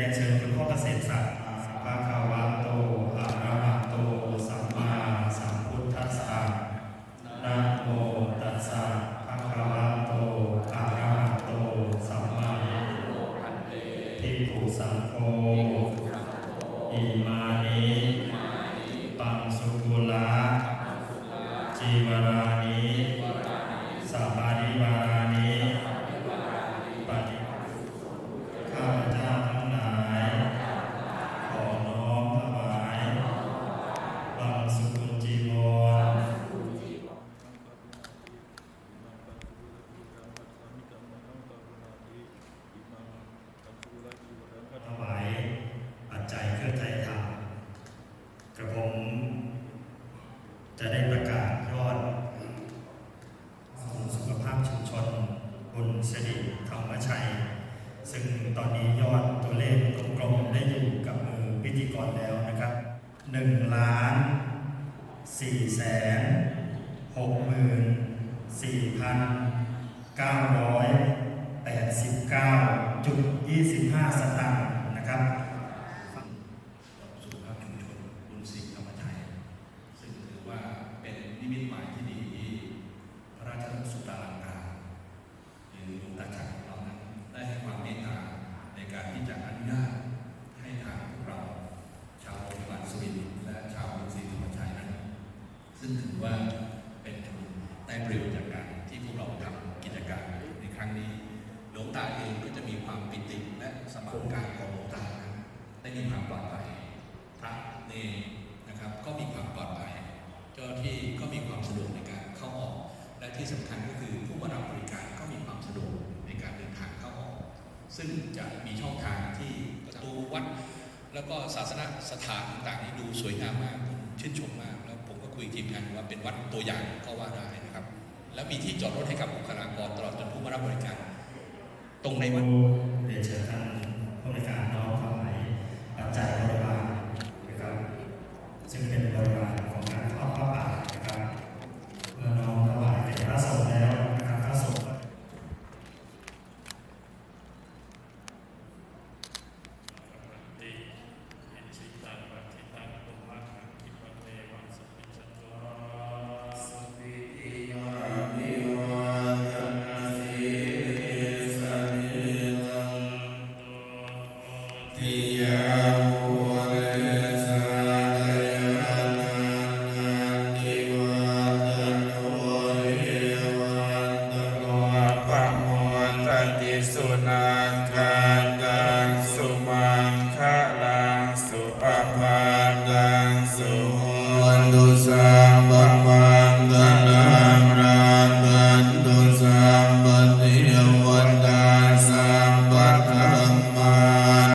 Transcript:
นเชิญคุณพ่อเกษตรศักดิ์ภะคะวะโตอะระหะโตสัมมาสัมพุทธัสสะนะโมตัสสะภะคะวะโตอะระหะโตสัมมาภิกขุสังโฆอิมานิปังสุกุลาจีวรานิสัปปาริวารานิปฏิข้าพเจ้าทั้งหลายขอน้อมถวายปังสุกุลจีวรถวายปัจจัยเครื่องใช้ธรรมกระผมจะได้ประกาศยอดสุขภาพชุมชนบุญสิริธรรมชัยซึ่งตอนนี้ยอดตัวเลขกลมๆได้อยู่กับมือพิธีกรแล้วนะครับ1,464,989.25 สตางค์นะครับสุขภาพชุมชนบุญสิริธรรมชัยซึ่งถือว่าเป็นนิมิตหมายที่ดีที่พระราชสุดาลังการหรือหลวงตาจักรของเรานั้นได้ให้ความเมตตาในการที่จะอนุญาตให้ทางพวกเราชาวจังหวัดสุรินทร์และชาวบุญศรีธรรมชัยนั้นซึ่งถือว่าเป็นทุนได้ประโยชน์จากการที่พวกเราทำกิจการในครั้งนี้หลวงตาเองก็จะมีความปิติและสมานการของหลวงตานั้นได้มีความปลอดภัยพระเนรนะครับก็มีความปลอดภัยเจ้าหน้าที่ก็มีความสะดวกในการเข้าออกและที่สำคัญก็คือผู้มารับบริการก็มีความสะดวกในการเดินทางเข้าออกซึ่งจะมีช่องทางที่ประตูวัดแล้วก็ศาสนสถานต่างๆนี่ดูสวยงามมากชื่นชมมากแล้วผมก็คุยทีมงานว่าเป็นวัดตัวอย่างก็ว่าได้นะครับแล้วมีที่จอดรถให้กับบุคลากรตลอดจนผู้มารับบริการตรงในวัดเรียนเชิญท่านผู้ในการน้อมถวายปัจจัยบริวารนะครับซึ่งเป็นบริวารของการทอดผ้าป่านะครับเมื่อน้อมถวายเป็นพระสงฆ์แล้วนะครับพระสงฆ์สุนันกันดังสุมังคะลังสุอภาดังสุโหตุสัมปะ